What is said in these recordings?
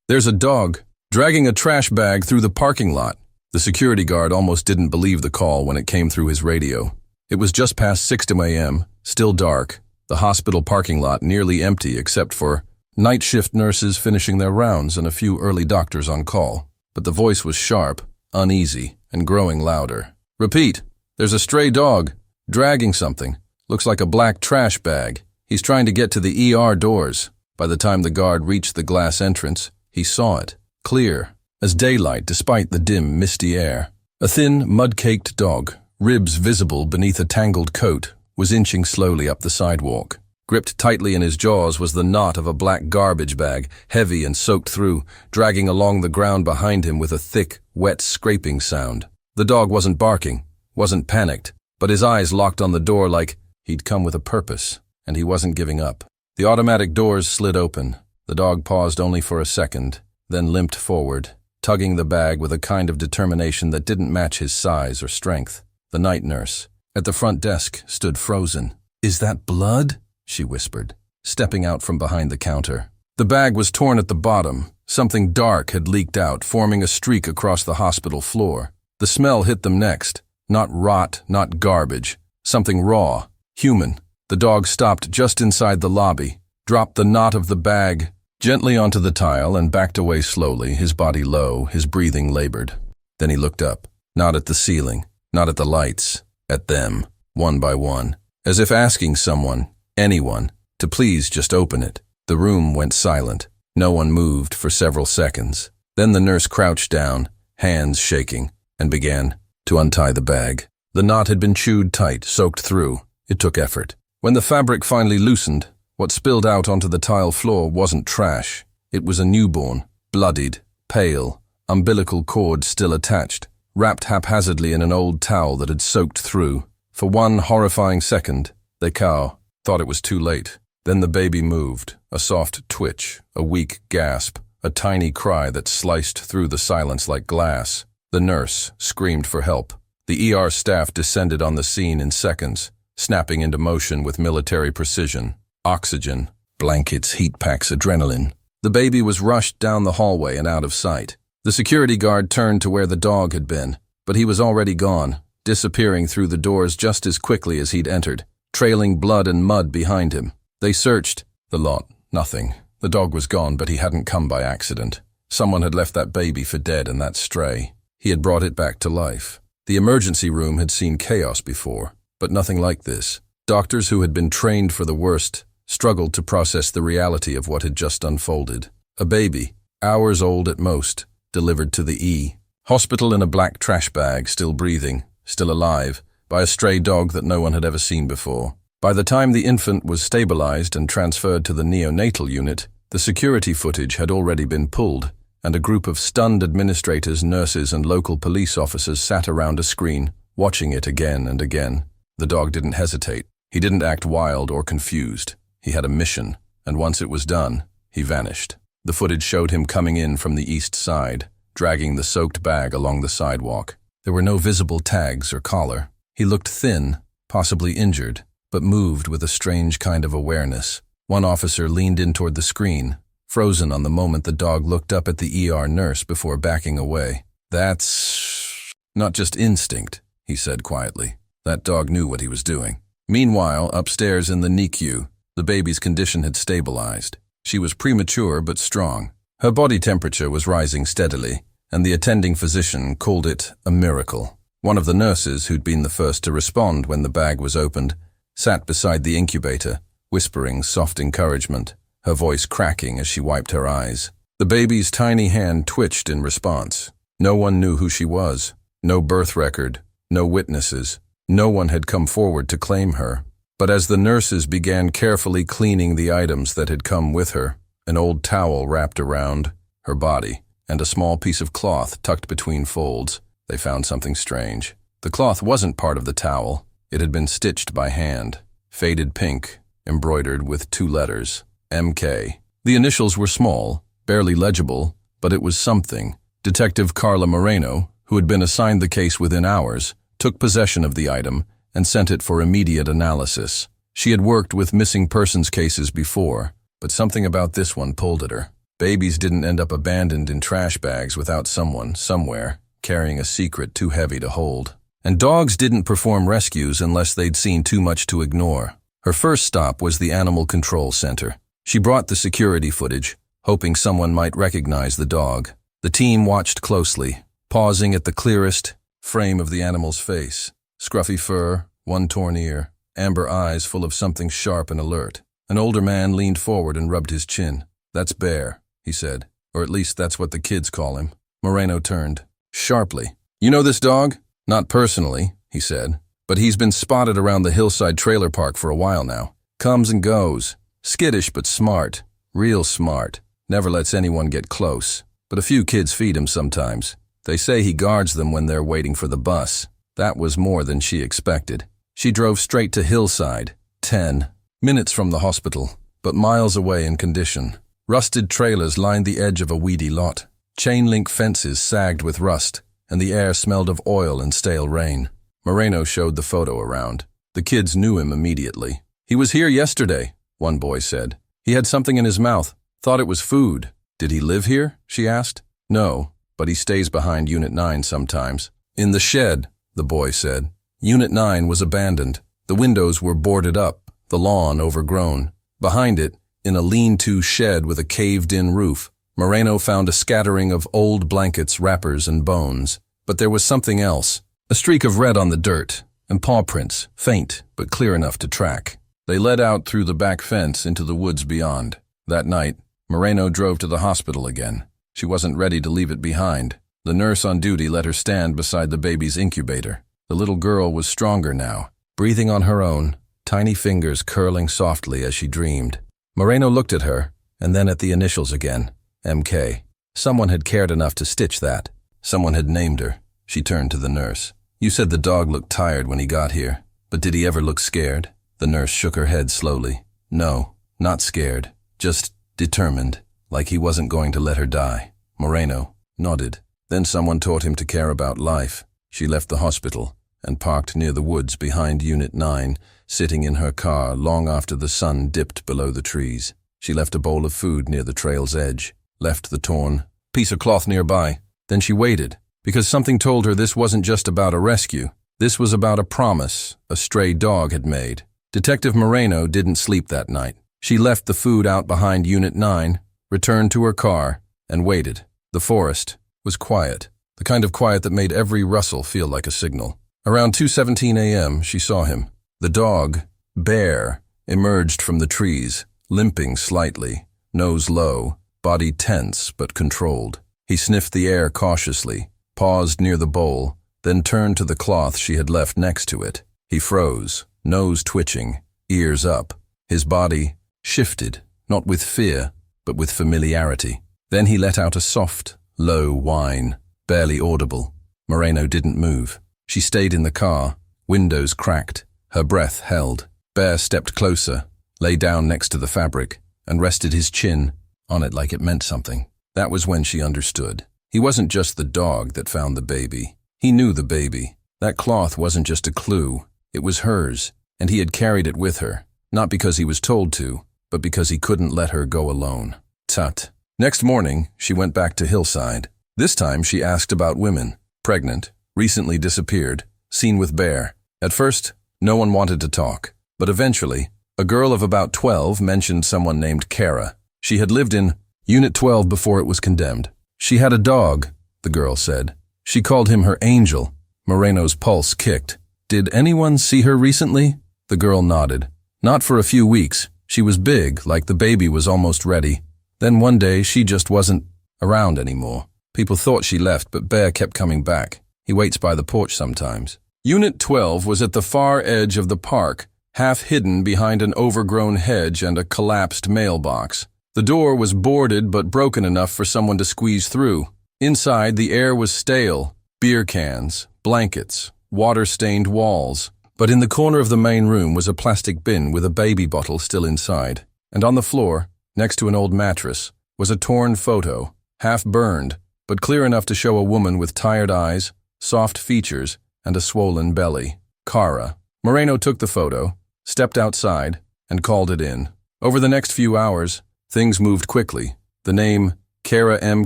There's a dog, dragging a trash bag through the parking lot. The security guard almost didn't believe the call when it came through his radio. It was just past 6 a.m., still dark, the hospital parking lot nearly empty except for night shift nurses finishing their rounds and a few early doctors on call. But the voice was sharp, uneasy, and growing louder. "Repeat, there's a stray dog, dragging something. Looks like a black trash bag. He's trying to get to the ER doors." By the time the guard reached the glass entrance, he saw it, clear as daylight despite the dim, misty air. A thin, mud-caked dog, ribs visible beneath a tangled coat, was inching slowly up the sidewalk. Gripped tightly in his jaws was the knot of a black garbage bag, heavy and soaked through, dragging along the ground behind him with a thick, wet scraping sound. The dog wasn't barking, wasn't panicked, but his eyes locked on the door like he'd come with a purpose, and he wasn't giving up. The automatic doors slid open. The dog paused only for a second, then limped forward, tugging the bag with a kind of determination that didn't match his size or strength. The night nurse, at the front desk, stood frozen. "Is that blood?" she whispered, stepping out from behind the counter. The bag was torn at the bottom. Something dark had leaked out, forming a streak across the hospital floor. The smell hit them next. Not rot, not garbage. Something raw, human. The dog stopped just inside the lobby, dropped the knot of the bag gently onto the tile and backed away slowly, his body low, his breathing labored. Then he looked up, not at the ceiling, not at the lights, at them, one by one, as if asking someone, anyone, to please just open it. The room went silent. No one moved for several seconds. Then the nurse crouched down, hands shaking, and began to untie the bag. The knot had been chewed tight, soaked through. It took effort. When the fabric finally loosened, what spilled out onto the tile floor wasn't trash. It was a newborn, bloodied, pale, umbilical cord still attached, wrapped haphazardly in an old towel that had soaked through. For one horrifying second, the cow thought it was too late. Then the baby moved, a soft twitch, a weak gasp, a tiny cry that sliced through the silence like glass. The nurse screamed for help. The ER staff descended on the scene in seconds, snapping into motion with military precision. Oxygen, blankets, heat packs, adrenaline. The baby was rushed down the hallway and out of sight. The security guard turned to where the dog had been, but he was already gone, disappearing through the doors just as quickly as he'd entered, trailing blood and mud behind him. They searched the lot. Nothing. The dog was gone, but he hadn't come by accident. Someone had left that baby for dead in that stray. He had brought it back to life. The emergency room had seen chaos before, but nothing like this. Doctors who had been trained for the worst struggled to process the reality of what had just unfolded. A baby, hours old at most, delivered to the hospital in a black trash bag, still breathing, still alive, by a stray dog that no one had ever seen before. By the time the infant was stabilized and transferred to the neonatal unit, the security footage had already been pulled, and a group of stunned administrators, nurses, and local police officers sat around a screen, watching it again and again. The dog didn't hesitate. He didn't act wild or confused. He had a mission, and once it was done, he vanished. The footage showed him coming in from the east side, dragging the soaked bag along the sidewalk. There were no visible tags or collar. He looked thin, possibly injured, but moved with a strange kind of awareness. One officer leaned in toward the screen, frozen on the moment the dog looked up at the ER nurse before backing away. "That's not just instinct," he said quietly. That dog knew what he was doing. Meanwhile, upstairs in the NICU, the baby's condition had stabilized. She was premature but strong. Her body temperature was rising steadily, and the attending physician called it a miracle. One of the nurses, who'd been the first to respond when the bag was opened, sat beside the incubator, whispering soft encouragement, her voice cracking as she wiped her eyes. The baby's tiny hand twitched in response. No one knew who she was. No birth record, no witnesses. No one had come forward to claim her. But as the nurses began carefully cleaning the items that had come with her, an old towel wrapped around her body and a small piece of cloth tucked between folds, they found something strange. The cloth wasn't part of the towel. It had been stitched by hand, faded pink, embroidered with 2 letters, MK. The initials were small, barely legible, but it was something. Detective Carla Moreno, who had been assigned the case within hours, took possession of the item and sent it for immediate analysis. She had worked with missing persons cases before, but something about this one pulled at her. Babies didn't end up abandoned in trash bags without someone, somewhere, carrying a secret too heavy to hold. And dogs didn't perform rescues unless they'd seen too much to ignore. Her first stop was the Animal Control Center. She brought the security footage, hoping someone might recognize the dog. The team watched closely, pausing at the clearest frame of the animal's face. Scruffy fur, one torn ear, amber eyes full of something sharp and alert. An older man leaned forward and rubbed his chin. "That's Bear," he said. "Or at least that's what the kids call him." Moreno turned sharply. "You know this dog?" "Not personally," he said, "but he's been spotted around the hillside trailer park for a while now. Comes and goes. Skittish but smart. Real smart. Never lets anyone get close. But a few kids feed him sometimes. They say he guards them when they're waiting for the bus." That was more than she expected. She drove straight to Hillside, 10 minutes from the hospital, but miles away in condition. Rusted trailers lined the edge of a weedy lot. Chain-link fences sagged with rust, and the air smelled of oil and stale rain. Moreno showed the photo around. The kids knew him immediately. "He was here yesterday," one boy said. "He had something in his mouth. Thought it was food." "Did he live here?" she asked. "No, but he stays behind Unit 9 sometimes." "In the shed," the boy said. Unit 9 was abandoned. The windows were boarded up, the lawn overgrown. Behind it, in a lean-to shed with a caved-in roof, Moreno found a scattering of old blankets, wrappers, and bones. But there was something else. A streak of red on the dirt, and paw prints, faint but clear enough to track. They led out through the back fence into the woods beyond. That night, Moreno drove to the hospital again. She wasn't ready to leave it behind. The nurse on duty let her stand beside the baby's incubator. The little girl was stronger now, breathing on her own, tiny fingers curling softly as she dreamed. Moreno looked at her, and then at the initials again, MK. Someone had cared enough to stitch that. Someone had named her. She turned to the nurse. "You said the dog looked tired when he got here, but did he ever look scared?" The nurse shook her head slowly. "No, not scared, just determined, like he wasn't going to let her die." Moreno nodded. Then someone taught him to care about life. She left the hospital and parked near the woods behind Unit 9, sitting in her car long after the sun dipped below the trees. She left a bowl of food near the trail's edge, left the torn piece of cloth nearby. Then she waited, because something told her this wasn't just about a rescue. This was about a promise a stray dog had made. Detective Moreno didn't sleep that night. She left the food out behind Unit 9, returned to her car, and waited. The forest was quiet, the kind of quiet that made every rustle feel like a signal. Around 2:17 a.m., she saw him. The dog, Bear, emerged from the trees, limping slightly, nose low, body tense but controlled. He sniffed the air cautiously, paused near the bowl, then turned to the cloth she had left next to it. He froze, nose twitching, ears up. His body shifted, not with fear, but with familiarity. Then he let out a soft, low whine, barely audible. Moreno didn't move. She stayed in the car, windows cracked, her breath held. Bear stepped closer, lay down next to the fabric, and rested his chin on it like it meant something. That was when she understood. He wasn't just the dog that found the baby. He knew the baby. That cloth wasn't just a clue. It was hers, and he had carried it with her, not because he was told to, but because he couldn't let her go alone. Tut. Next morning, she went back to Hillside. This time she asked about women, pregnant, recently disappeared, seen with Bear. At first, no one wanted to talk, but eventually, a girl of about 12 mentioned someone named Kara. She had lived in Unit 12 before it was condemned. She had a dog, the girl said. She called him her angel. Moreno's pulse kicked. "Did anyone see her recently?" The girl nodded. "Not for a few weeks. She was big, like the baby was almost ready. Then one day she just wasn't around anymore. People thought she left, but Bear kept coming back. He waits by the porch sometimes." Unit 12 was at the far edge of the park, half hidden behind an overgrown hedge and a collapsed mailbox. The door was boarded but broken enough for someone to squeeze through. Inside, the air was stale. Beer cans, blankets, water-stained walls. But in the corner of the main room was a plastic bin with a baby bottle still inside. And on the floor, next to an old mattress, was a torn photo, half burned, but clear enough to show a woman with tired eyes, soft features, and a swollen belly. Kara. Moreno took the photo, stepped outside, and called it in. Over the next few hours, things moved quickly. The name Kara M.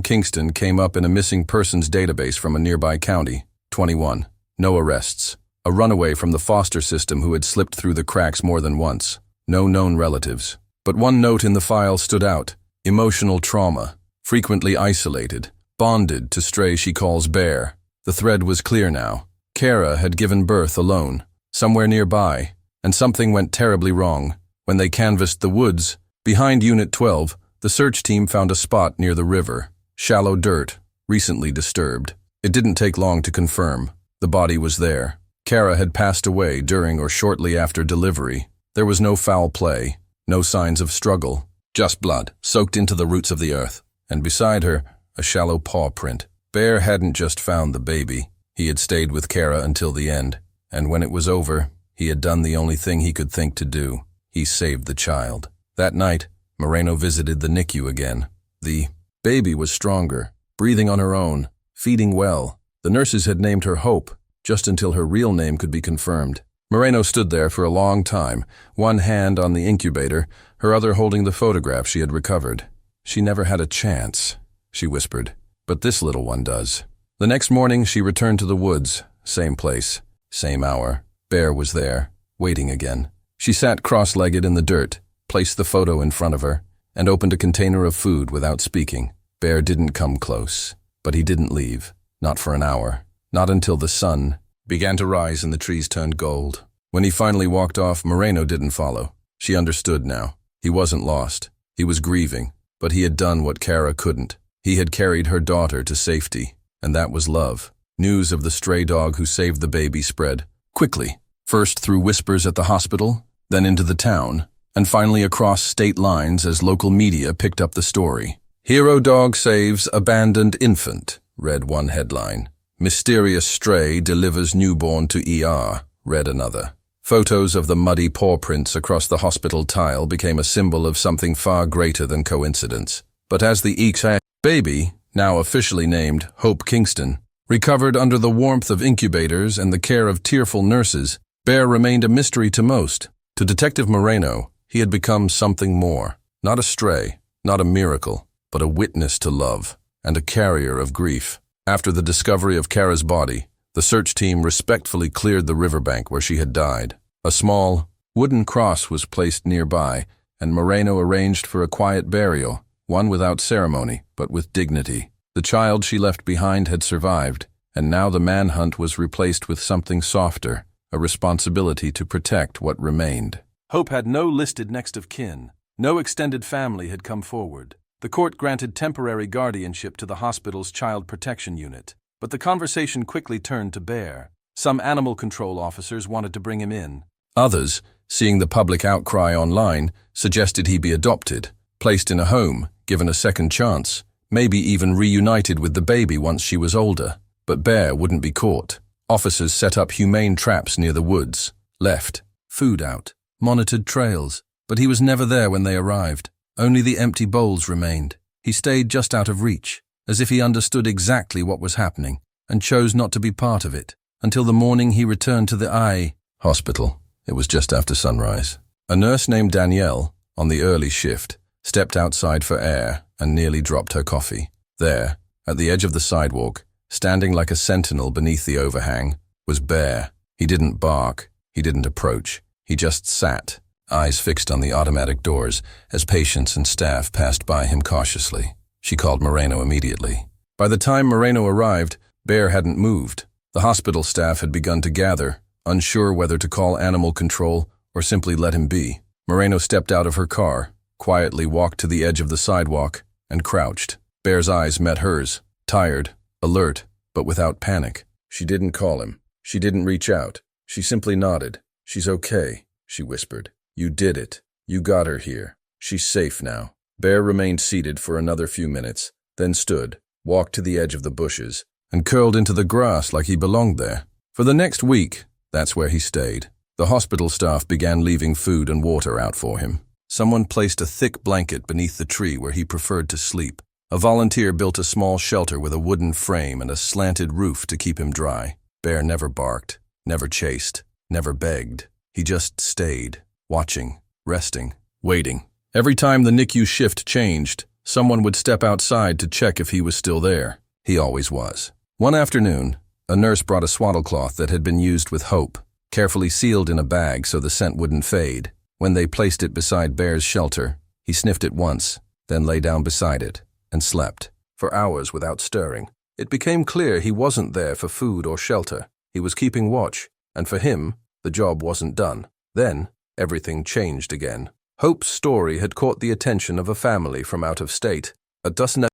Kingston came up in a missing persons database from a nearby county. 21. No arrests. A runaway from the foster system who had slipped through the cracks more than once. No known relatives. But one note in the file stood out. Emotional trauma. Frequently isolated. Bonded to stray she calls Bear. The thread was clear now. Kara had given birth alone, somewhere nearby, and something went terribly wrong. When they canvassed the woods, behind Unit 12, the search team found a spot near the river. Shallow dirt, recently disturbed. It didn't take long to confirm. The body was there. Kara had passed away during or shortly after delivery. There was no foul play, no signs of struggle, just blood soaked into the roots of the earth. And beside her, a shallow paw print. Bear hadn't just found the baby. He had stayed with Kara until the end. And when it was over, he had done the only thing he could think to do. He saved the child. That night, Moreno visited the NICU again. The baby was stronger, breathing on her own, feeding well. The nurses had named her Hope, just until her real name could be confirmed. Moreno stood there for a long time, one hand on the incubator, her other holding the photograph she had recovered. She never had a chance, she whispered, but this little one does. The next morning she returned to the woods, same place, same hour. Bear was there, waiting again. She sat cross-legged in the dirt, placed the photo in front of her, and opened a container of food without speaking. Bear didn't come close, but he didn't leave, not for an hour, not until the sun began to rise and the trees turned gold. When he finally walked off, Moreno didn't follow. She understood now. He wasn't lost. He was grieving, but he had done what Kara couldn't. He had carried her daughter to safety, and that was love. News of the stray dog who saved the baby spread quickly, first through whispers at the hospital, then into the town, and finally across state lines as local media picked up the story. Hero dog saves abandoned infant, read one headline. Mysterious stray delivers newborn to ER, read another. Photos of the muddy paw prints across the hospital tile became a symbol of something far greater tthan coincidence. But as the baby, now officially named Hope Kingston, recovered under the warmth of incubators and the care of tearful nurses, Bear remained a mystery to most. To Detective Moreno, he had become something more. Not a stray, not a miracle, but a witness to love, and a carrier of grief. After the discovery of Kara's body, the search team respectfully cleared the riverbank where she had died. A small, wooden cross was placed nearby, and Moreno arranged for a quiet burial, one without ceremony, but with dignity. The child she left behind had survived, and now the manhunt was replaced with something softer, a responsibility to protect what remained. Hope had no listed next of kin. No extended family had come forward. The court granted temporary guardianship to the hospital's child protection unit, but the conversation quickly turned to Bear. Some animal control officers wanted to bring him in. Others, seeing the public outcry online, suggested he be adopted, placed in a home, given a second chance, maybe even reunited with the baby once she was older. But Bear wouldn't be caught. Officers set up humane traps near the woods, left food out, monitored trails, but he was never there when they arrived. Only the empty bowls remained. He stayed just out of reach, as if he understood exactly what was happening, and chose not to be part of it, until the morning he returned to the hospital. It was just after sunrise. A nurse named Danielle, on the early shift, stepped outside for air and nearly dropped her coffee. There, at the edge of the sidewalk, standing like a sentinel beneath the overhang, was Bear. He didn't bark, he didn't approach, he just sat, eyes fixed on the automatic doors as patients and staff passed by him cautiously. She called Moreno immediately. By the time Moreno arrived, Bear hadn't moved. The hospital staff had begun to gather, unsure whether to call animal control or simply let him be. Moreno stepped out of her car, quietly walked to the edge of the sidewalk, and crouched. Bear's eyes met hers, tired, alert, but without panic. She didn't call him. She didn't reach out. She simply nodded. "She's okay," she whispered. "You did it. You got her here. She's safe now." Bear remained seated for another few minutes, then stood, walked to the edge of the bushes, and curled into the grass like he belonged there. For the next week, that's where he stayed. The hospital staff began leaving food and water out for him. Someone placed a thick blanket beneath the tree where he preferred to sleep. A volunteer built a small shelter with a wooden frame and a slanted roof to keep him dry. Bear never barked, never chased, never begged. He just stayed, watching, resting, waiting. Every time the NICU shift changed, someone would step outside to check if he was still there. He always was. One afternoon, a nurse brought a swaddle cloth that had been used with Hope, carefully sealed in a bag so the scent wouldn't fade. When they placed it beside Bear's shelter, he sniffed it once, then lay down beside it, and slept, for hours without stirring. It became clear he wasn't there for food or shelter. He was keeping watch, and for him, the job wasn't done. Then, everything changed again. Hope's story had caught the attention of a family from out of state, a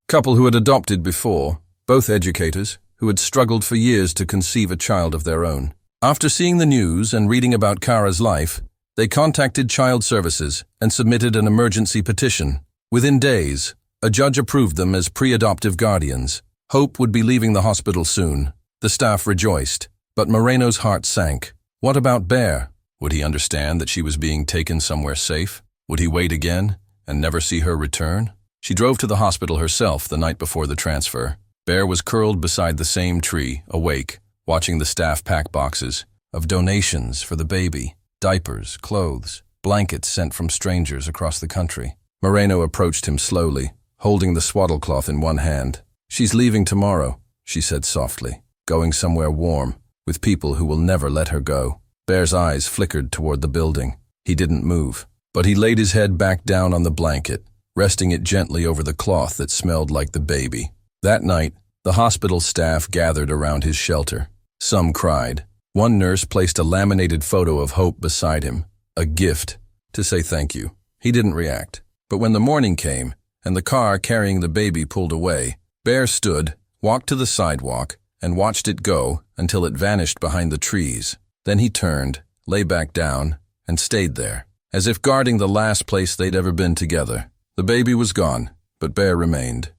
couple who had adopted before, both educators, who had struggled for years to conceive a child of their own. After seeing the news and reading about Kara's life, they contacted Child Services and submitted an emergency petition. Within days, a judge approved them as pre-adoptive guardians. Hope would be leaving the hospital soon. The staff rejoiced, but Moreno's heart sank. What about Bear? Would he understand that she was being taken somewhere safe? Would he wait again and never see her return? She drove to the hospital herself the night before the transfer. Bear was curled beside the same tree, awake, watching the staff pack boxes of donations for the baby, diapers, clothes, blankets sent from strangers across the country. Moreno approached him slowly, holding the swaddle cloth in one hand. "She's leaving tomorrow," she said softly, "going somewhere warm, with people who will never let her go." Bear's eyes flickered toward the building. He didn't move, but he laid his head back down on the blanket, resting it gently over the cloth that smelled like the baby. That night, the hospital staff gathered around his shelter. Some cried. One nurse placed a laminated photo of Hope beside him, a gift, to say thank you. He didn't react. But when the morning came, and the car carrying the baby pulled away, Bear stood, walked to the sidewalk, and watched it go until it vanished behind the trees. Then he turned, lay back down, and stayed there, as if guarding the last place they'd ever been together. The baby was gone, but Bear remained.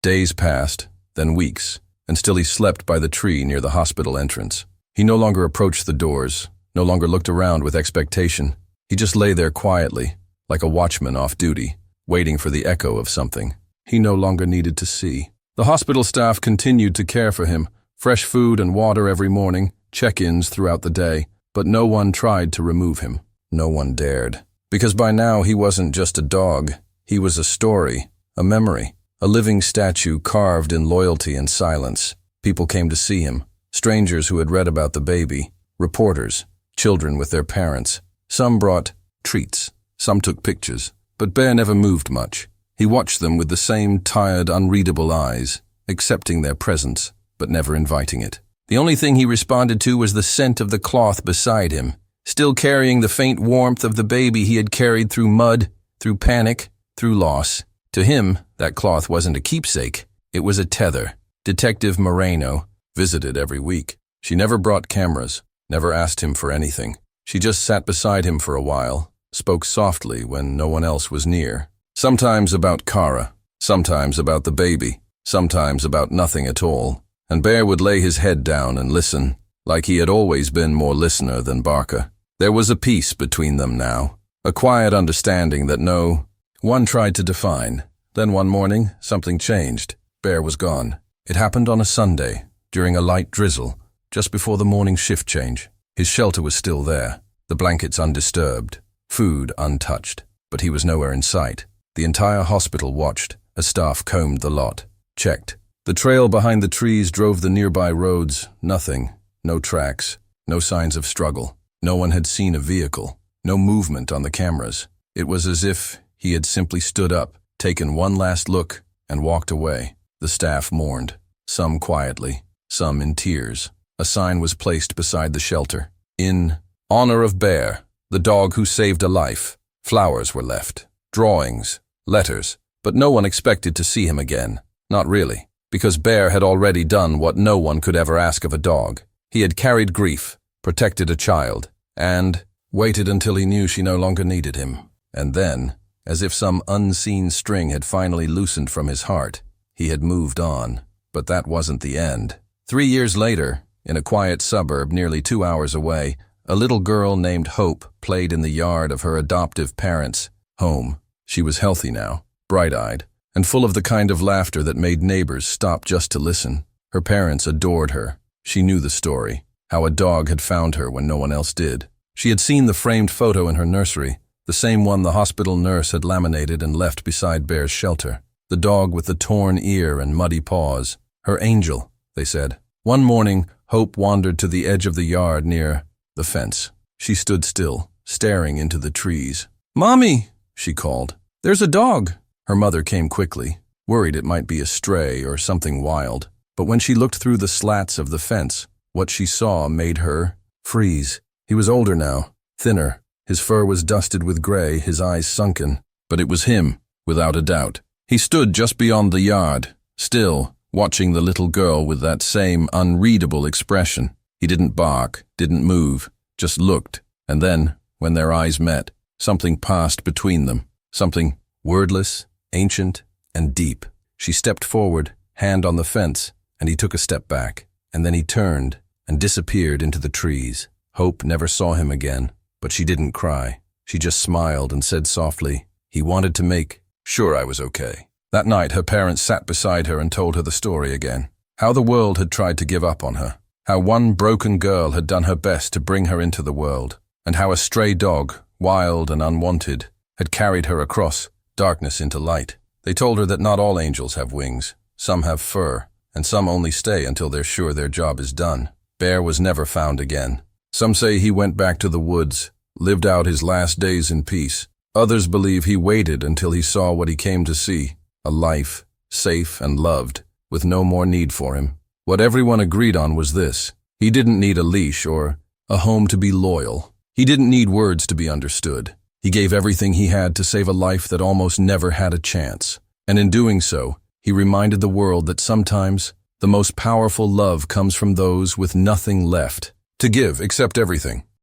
Days passed, then weeks, and still he slept by the tree near the hospital entrance. He no longer approached the doors, no longer looked around with expectation. He just lay there quietly, like a watchman off duty, waiting for the echo of something he no longer needed to see. The hospital staff continued to care for him, fresh food and water every morning, check-ins throughout the day, but no one tried to remove him. No one dared. Because by now he wasn't just a dog, he was a story, a memory. A living statue carved in loyalty and silence. People came to see him, strangers who had read about the baby, reporters, children with their parents. Some brought treats, some took pictures, but Bear never moved much. He watched them with the same tired, unreadable eyes, accepting their presence, but never inviting it. The only thing he responded to was the scent of the cloth beside him, still carrying the faint warmth of the baby he had carried through mud, through panic, through loss. To him, that cloth wasn't a keepsake, it was a tether. Detective Moreno visited every week. She never brought cameras, never asked him for anything. She just sat beside him for a while, spoke softly when no one else was near. Sometimes about Kara, sometimes about the baby, sometimes about nothing at all. And Bear would lay his head down and listen, like he had always been more listener than barker. There was a peace between them now, a quiet understanding that no one tried to define. Then one morning, something changed. Bear was gone. It happened on a Sunday, during a light drizzle, just before the morning shift change. His shelter was still there, the blankets undisturbed, food untouched, but he was nowhere in sight. The entire hospital watched, as staff combed the lot, checked. The trail behind the trees drove the nearby roads, nothing, no tracks, no signs of struggle. No one had seen a vehicle, no movement on the cameras. It was as if he had simply stood up, taken one last look, and walked away. The staff mourned, some quietly, some in tears. A sign was placed beside the shelter. In honor of Bear, the dog who saved a life. Flowers were left, drawings, letters, but no one expected to see him again. Not really, because Bear had already done what no one could ever ask of a dog. He had carried grief, protected a child, and waited until he knew she no longer needed him. And then, as if some unseen string had finally loosened from his heart, he had moved on. But that wasn't the end. 3 years later, in a quiet suburb nearly 2 hours away, a little girl named Hope played in the yard of her adoptive parents' home. She was healthy now, bright-eyed, and full of the kind of laughter that made neighbors stop just to listen. Her parents adored her. She knew the story, how a dog had found her when no one else did. She had seen the framed photo in her nursery, the same one the hospital nurse had laminated and left beside Bear's shelter. The dog with the torn ear and muddy paws. Her angel, they said. One morning, Hope wandered to the edge of the yard near the fence. She stood still, staring into the trees. "Mommy," she called. "There's a dog." Her mother came quickly, worried it might be a stray or something wild. But when she looked through the slats of the fence, what she saw made her freeze. He was older now, thinner. His fur was dusted with gray, his eyes sunken. But it was him, without a doubt. He stood just beyond the yard, still, watching the little girl with that same unreadable expression. He didn't bark, didn't move, just looked. And then, when their eyes met, something passed between them. Something wordless, ancient, and deep. She stepped forward, hand on the fence, and he took a step back. And then he turned and disappeared into the trees. Hope never saw him again, but she didn't cry. She just smiled and said softly, "He wanted to make sure I was okay." That night, her parents sat beside her and told her the story again. How the world had tried to give up on her. How one broken girl had done her best to bring her into the world. And how a stray dog, wild and unwanted, had carried her across darkness into light. They told her that not all angels have wings. Some have fur, and some only stay until they're sure their job is done. Bear was never found again. Some say he went back to the woods, lived out his last days in peace. Others believe he waited until he saw what he came to see, a life, safe and loved, with no more need for him. What everyone agreed on was this: he didn't need a leash or a home to be loyal. He didn't need words to be understood. He gave everything he had to save a life that almost never had a chance. And in doing so, he reminded the world that sometimes the most powerful love comes from those with nothing left to give except everything.